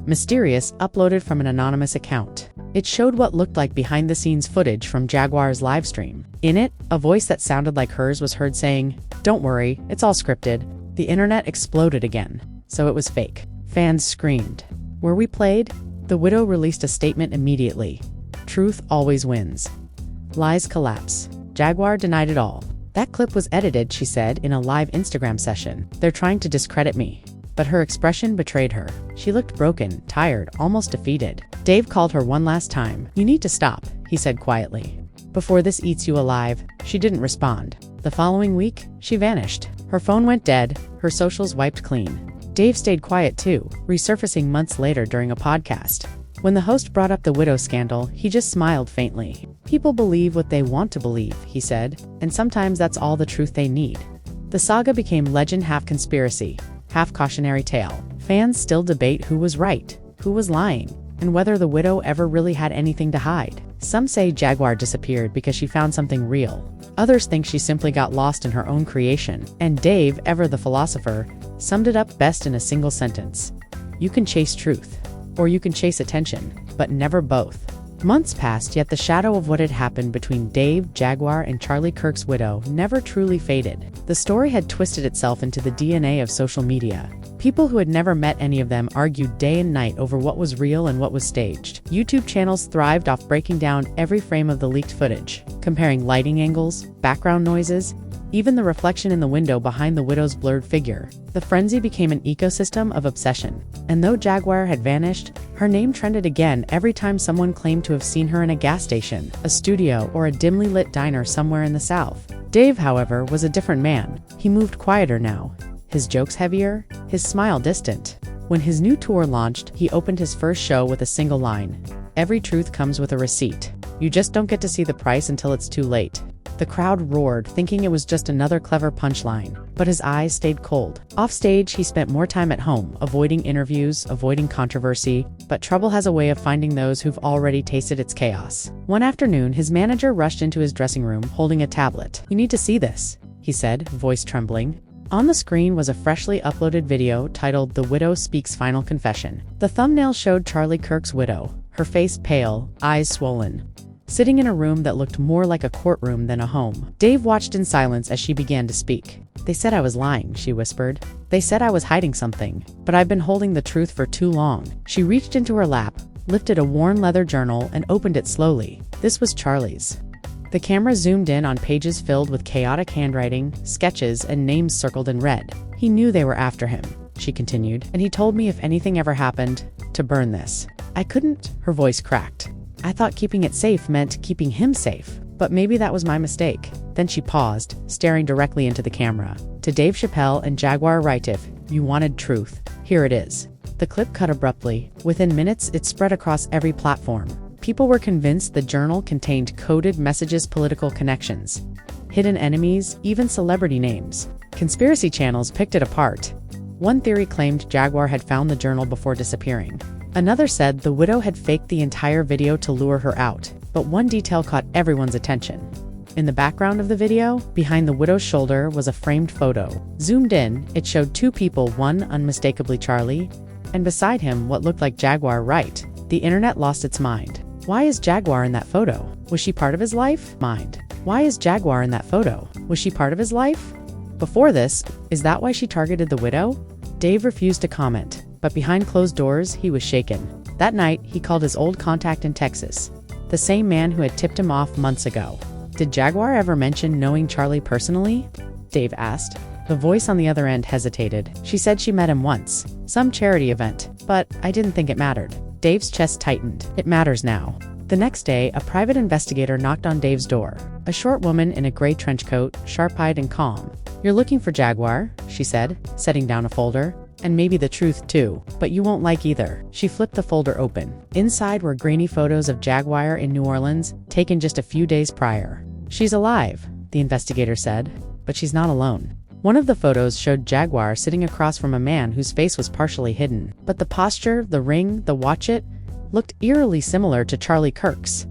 "Mysterious," uploaded from an anonymous account. It showed what looked like behind-the-scenes footage from Jaguar's livestream. In it, a voice that sounded like hers was heard saying, "Don't worry, it's all scripted." The internet exploded again. So it was fake. Fans screamed. "Were we played?" The widow released a statement immediately. "Truth always wins. Lies collapse." Jaguar denied it all. "That clip was edited," she said in a live Instagram session. "They're trying to discredit me." But her expression betrayed her. She looked broken, tired, almost defeated. Dave called her one last time. "You need to stop," he said quietly. "Before this eats you alive." She didn't respond. The following week, she vanished. Her phone went dead, her socials wiped clean. Dave stayed quiet too, resurfacing months later during a podcast. When the host brought up the widow scandal, he just smiled faintly. "People believe what they want to believe," he said, "and sometimes that's all the truth they need." The saga became legend, half conspiracy, half cautionary tale. Fans still debate who was right, who was lying, and whether the widow ever really had anything to hide. Some say Jaguar disappeared because she found something real. Others think she simply got lost in her own creation. And Dave, ever the philosopher, summed it up best in a single sentence: "You can chase truth, or you can chase attention, but never both." Months passed, yet the shadow of what had happened between Dave, Jaguar, and Charlie Kirk's widow never truly faded. The story had twisted itself into the DNA of social media. People who had never met any of them argued day and night over what was real and what was staged. YouTube channels thrived off breaking down every frame of the leaked footage, comparing lighting angles, background noises, even the reflection in the window behind the widow's blurred figure. The frenzy became an ecosystem of obsession. And though Jaguar had vanished, her name trended again every time someone claimed to have seen her in a gas station, a studio, or a dimly lit diner somewhere in the South. Dave, however, was a different man. He moved quieter now, his jokes heavier, his smile distant. When his new tour launched, he opened his first show with a single line: "Every truth comes with a receipt. You just don't get to see the price until it's too late." The crowd roared, thinking it was just another clever punchline, but his eyes stayed cold. Offstage, he spent more time at home, avoiding interviews, avoiding controversy, but trouble has a way of finding those who've already tasted its chaos. One afternoon, his manager rushed into his dressing room, holding a tablet. "You need to see this," he said, voice trembling. On the screen was a freshly uploaded video titled "The Widow Speaks Final Confession." The thumbnail showed Charlie Kirk's widow, her face pale, eyes swollen, sitting in a room that looked more like a courtroom than a home. Dave watched in silence as she began to speak. "They said I was lying," she whispered. "They said I was hiding something, but I've been holding the truth for too long." She reached into her lap, lifted a worn leather journal, and opened it slowly. This was Charlie's. The camera zoomed in on pages filled with chaotic handwriting, sketches, and names circled in red. "He knew they were after him," she continued, "and he told me if anything ever happened, to burn this. I couldn't." Her voice cracked. "I thought keeping it safe meant keeping him safe, but maybe that was my mistake." Then she paused, staring directly into the camera. "To Dave Chappelle and Jaguar Wright, if you wanted truth, here it is." The clip cut abruptly. Within minutes, it spread across every platform. People were convinced the journal contained coded messages, political connections, hidden enemies, even celebrity names. Conspiracy channels picked it apart. One theory claimed Jaguar had found the journal before disappearing. Another said the widow had faked the entire video to lure her out. But one detail caught everyone's attention. In the background of the video, behind the widow's shoulder was a framed photo. Zoomed in, it showed two people, one unmistakably Charlie, and beside him what looked like Jaguar Wright. The internet lost its mind. Why is Jaguar in that photo? Was she part of his life? Why is Jaguar in that photo? Was she part of his life? Before this, is that why she targeted the widow? Dave refused to comment, but behind closed doors, he was shaken. That night, he called his old contact in Texas, the same man who had tipped him off months ago. Did Jaguar ever mention knowing Charlie personally? Dave asked. The voice on the other end hesitated. She said she met him once, some charity event, but I didn't think it mattered. Dave's chest tightened. It matters now. The next day, a private investigator knocked on Dave's door. A short woman in a gray trench coat, sharp-eyed and calm. "You're looking for Jaguar," she said, setting down a folder. "And maybe the truth too, but you won't like either." She flipped the folder open. Inside were grainy photos of Jaguar in New Orleans, taken just a few days prior. "She's alive," the investigator said, "but she's not alone." One of the photos showed Jaguar sitting across from a man whose face was partially hidden, but the posture, the ring, the watchet, looked eerily similar to Charlie Kirk's.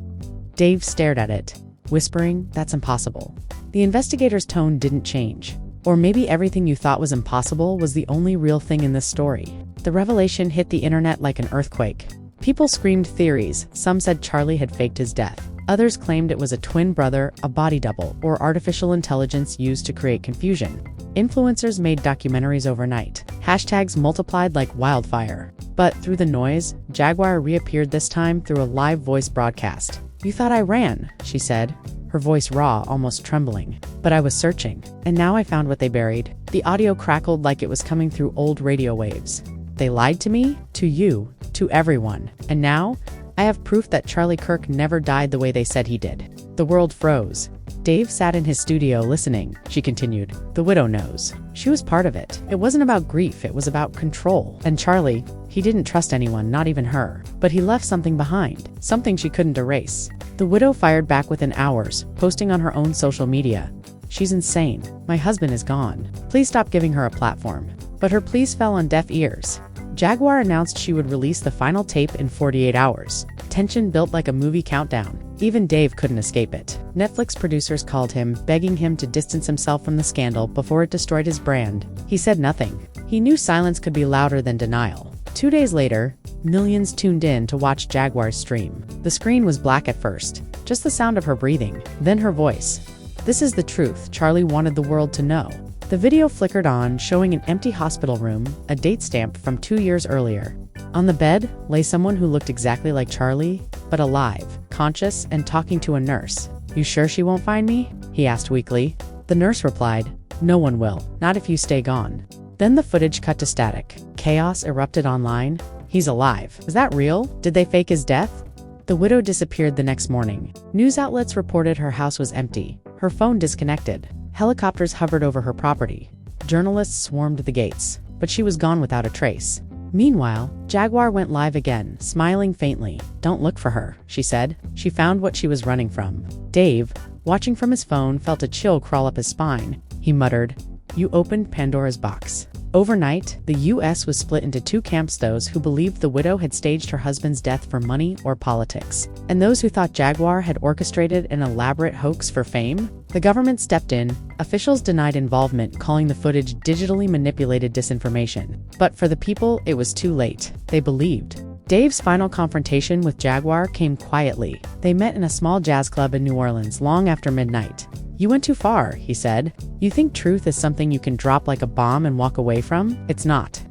Dave stared at it, whispering, "That's impossible." The investigator's tone didn't change. Or maybe everything you thought was impossible was the only real thing in this story. The revelation hit the internet like an earthquake. People screamed theories. Some said Charlie had faked his death. Others claimed it was a twin brother, a body double, or artificial intelligence used to create confusion. Influencers made documentaries overnight. Hashtags multiplied like wildfire. But through the noise, Jaguar reappeared, this time through a live voice broadcast. "You thought I ran," she said, her voice raw, almost trembling. "But I was searching, and now I found what they buried." The audio crackled like it was coming through old radio waves. "They lied to me, to you, to everyone. And now, I have proof that Charlie Kirk never died the way they said he did." The world froze. Dave sat in his studio listening. She continued, "The widow knows. She was part of it. It wasn't about grief, it was about control. And Charlie, he didn't trust anyone, not even her. But he left something behind, something she couldn't erase." The widow fired back within hours, posting on her own social media. "She's insane. My husband is gone. Please stop giving her a platform." But her pleas fell on deaf ears. Jaguar announced she would release the final tape in 48 hours. Tension built like a movie countdown. Even Dave couldn't escape it. Netflix producers called him, begging him to distance himself from the scandal before it destroyed his brand. He said nothing. He knew silence could be louder than denial. 2 days later, millions tuned in to watch Jaguar's stream. The screen was black at first, just the sound of her breathing, then her voice. "This is the truth Charlie wanted the world to know." The video flickered on, showing an empty hospital room, a date stamp from 2 years earlier. On the bed lay someone who looked exactly like Charlie, but alive, conscious, and talking to a nurse. "You sure she won't find me?" he asked weakly. The nurse replied, "No one will, not if you stay gone." Then the footage cut to static. Chaos erupted online. "He's alive. Is that real? Did they fake his death?" The widow disappeared the next morning. News outlets reported her house was empty, her phone disconnected. Helicopters hovered over her property. Journalists swarmed the gates, but she was gone without a trace. Meanwhile, Jaguar went live again, smiling faintly. "Don't look for her," she said. She found what she was running from. Dave, watching from his phone, felt a chill crawl up his spine. He muttered, "You opened Pandora's box." Overnight, the U.S. was split into two camps: those who believed the widow had staged her husband's death for money or politics, and those who thought Jaguar had orchestrated an elaborate hoax for fame. The government stepped in. Officials denied involvement, calling the footage digitally manipulated disinformation. But for the people, it was too late. They believed. Dave's final confrontation with Jaguar came quietly. They met in a small jazz club in New Orleans long after midnight. "You went too far," he said. "You think truth is something you can drop like a bomb and walk away from? It's not."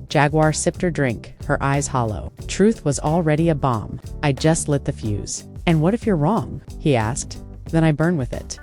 Jaguar sipped her drink, her eyes hollow. "Truth was already a bomb. I just lit the fuse." "And what if you're wrong?" he asked. "Then I burn with it."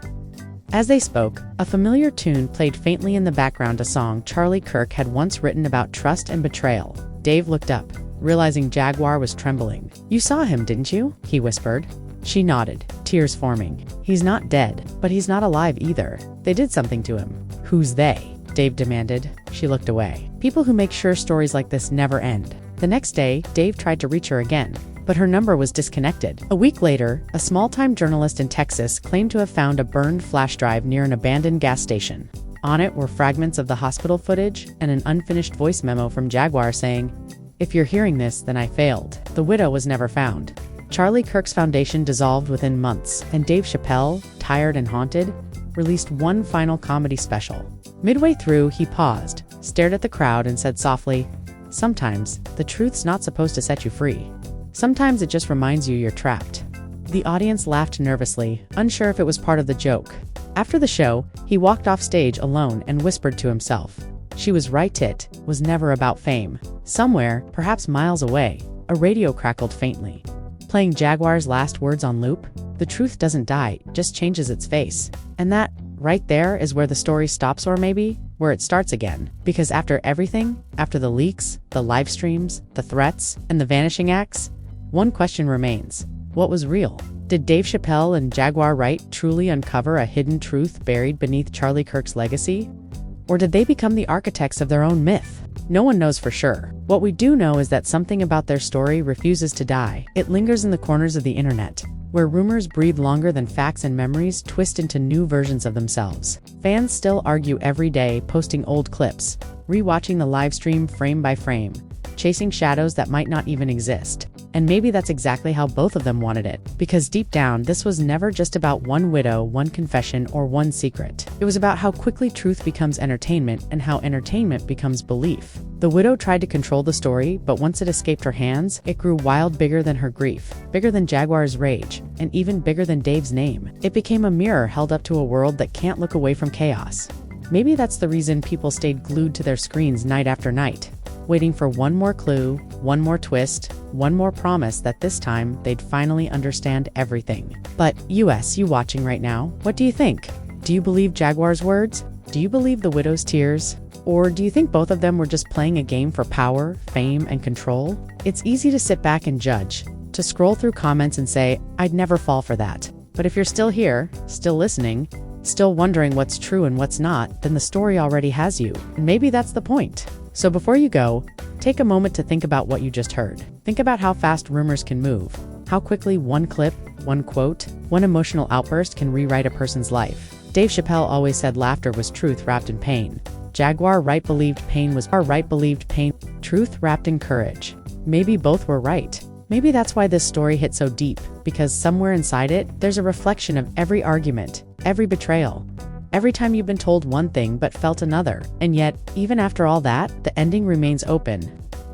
As they spoke, a familiar tune played faintly in the background, a song Charlie Kirk had once written about trust and betrayal. Dave looked up, realizing Jaguar was trembling. "You saw him, didn't you?" he whispered. She nodded, tears forming. "He's not dead, but he's not alive either. They did something to him." "Who's they?" Dave demanded. She looked away. "People who make sure stories like this never end." The next day, Dave tried to reach her again, but her number was disconnected. A week later, a small-time journalist in Texas claimed to have found a burned flash drive near an abandoned gas station. On it were fragments of the hospital footage and an unfinished voice memo from Jaguar saying, "If you're hearing this, then I failed." The widow was never found. Charlie Kirk's foundation dissolved within months, and Dave Chappelle, tired and haunted, released one final comedy special. Midway through, he paused, stared at the crowd, and said softly, "Sometimes, the truth's not supposed to set you free. Sometimes it just reminds you you're trapped." The audience laughed nervously, unsure if it was part of the joke. After the show, he walked off stage alone and whispered to himself, "She was right, it was never about fame." Somewhere, perhaps miles away, a radio crackled faintly, playing Jaguar's last words on loop. "The truth doesn't die, just changes its face." And that, right there, is where the story stops, or maybe where it starts again. Because after everything, after the leaks, the live streams, the threats, and the vanishing acts, one question remains. What was real? Did Dave Chappelle and Jaguar Wright truly uncover a hidden truth buried beneath Charlie Kirk's legacy? Or did they become the architects of their own myth? No one knows for sure. What we do know is that something about their story refuses to die. It lingers in the corners of the internet, where rumors breathe longer than facts and memories twist into new versions of themselves. Fans still argue every day, posting old clips, rewatching the live stream frame by frame, chasing shadows that might not even exist. And maybe that's exactly how both of them wanted it. Because deep down, this was never just about one widow, one confession, or one secret. It was about how quickly truth becomes entertainment and how entertainment becomes belief. The widow tried to control the story, but once it escaped her hands, it grew wild, bigger than her grief, bigger than Jaguar's rage, and even bigger than Dave's name. It became a mirror held up to a world that can't look away from chaos. Maybe that's the reason people stayed glued to their screens night after night, waiting for one more clue, one more twist, one more promise that this time they'd finally understand everything. But you watching right now, what do you think? Do you believe Jaguar's words? Do you believe the widow's tears? Or do you think both of them were just playing a game for power, fame, and control? It's easy to sit back and judge, to scroll through comments and say, "I'd never fall for that." But if you're still here, still listening, still wondering what's true and what's not, then the story already has you. And maybe that's the point. So before you go, take a moment to think about what you just heard. Think about how fast rumors can move, how quickly one clip, one quote, one emotional outburst can rewrite a person's life. Dave Chappelle always said laughter was truth wrapped in pain. Jaguar Wright believed truth wrapped in courage. Maybe both were right. Maybe that's why this story hit so deep, because somewhere inside it, there's a reflection of every argument, every betrayal, every time you've been told one thing but felt another. And yet, even after all that, the ending remains open.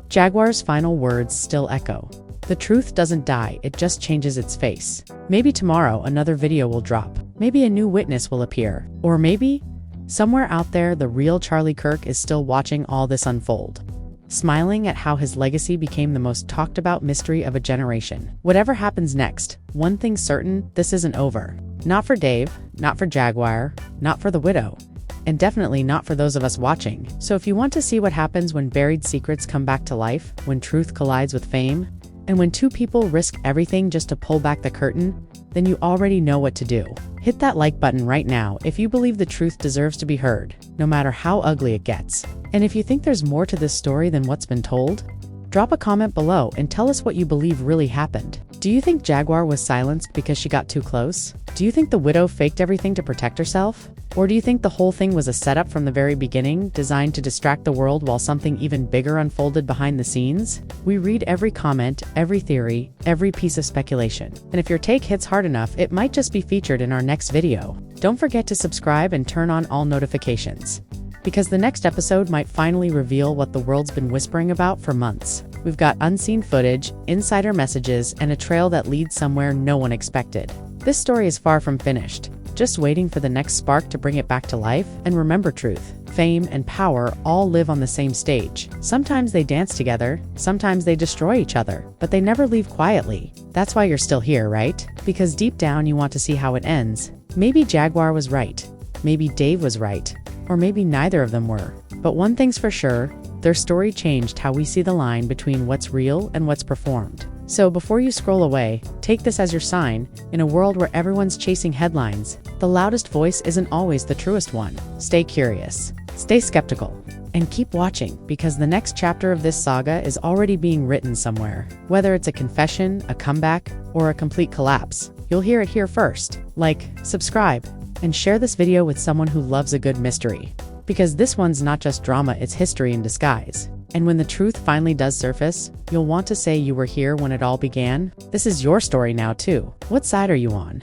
Jaguar's final words still echo. The truth doesn't die, it just changes its face. Maybe tomorrow another video will drop. Maybe a new witness will appear. Or maybe, somewhere out there, the real Charlie Kirk is still watching all this unfold, smiling at how his legacy became the most talked about mystery of a generation. Whatever happens next, one thing's certain, this isn't over. Not for Dave, not for Jaguar, not for the widow, and definitely not for those of us watching. So if you want to see what happens when buried secrets come back to life, when truth collides with fame, and when two people risk everything just to pull back the curtain, then you already know what to do. Hit that like button right now if you believe the truth deserves to be heard, no matter how ugly it gets. And if you think there's more to this story than what's been told, drop a comment below and tell us what you believe really happened. Do you think Jaguar was silenced because she got too close? Do you think the widow faked everything to protect herself? Or do you think the whole thing was a setup from the very beginning, designed to distract the world while something even bigger unfolded behind the scenes? We read every comment, every theory, every piece of speculation. And if your take hits hard enough, it might just be featured in our next video. Don't forget to subscribe and turn on all notifications, because the next episode might finally reveal what the world's been whispering about for months. We've got unseen footage, insider messages, and a trail that leads somewhere no one expected. This story is far from finished, just waiting for the next spark to bring it back to life. And remember, truth, fame, and power all live on the same stage. Sometimes they dance together, sometimes they destroy each other, but they never leave quietly. That's why you're still here, right? Because deep down you want to see how it ends. Maybe Jaguar was right, maybe Dave was right, or maybe neither of them were. But one thing's for sure, their story changed how we see the line between what's real and what's performed. So before you scroll away, take this as your sign. In a world where everyone's chasing headlines, the loudest voice isn't always the truest one. Stay curious, stay skeptical, And keep watching, because the next chapter of this saga is already being written somewhere. Whether it's a confession, a comeback, or a complete collapse, you'll hear it here first. Like, subscribe, and share this video with someone who loves a good mystery. Because this one's not just drama, it's history in disguise. And when the truth finally does surface, you'll want to say you were here when it all began. This is your story now too. What side are you on?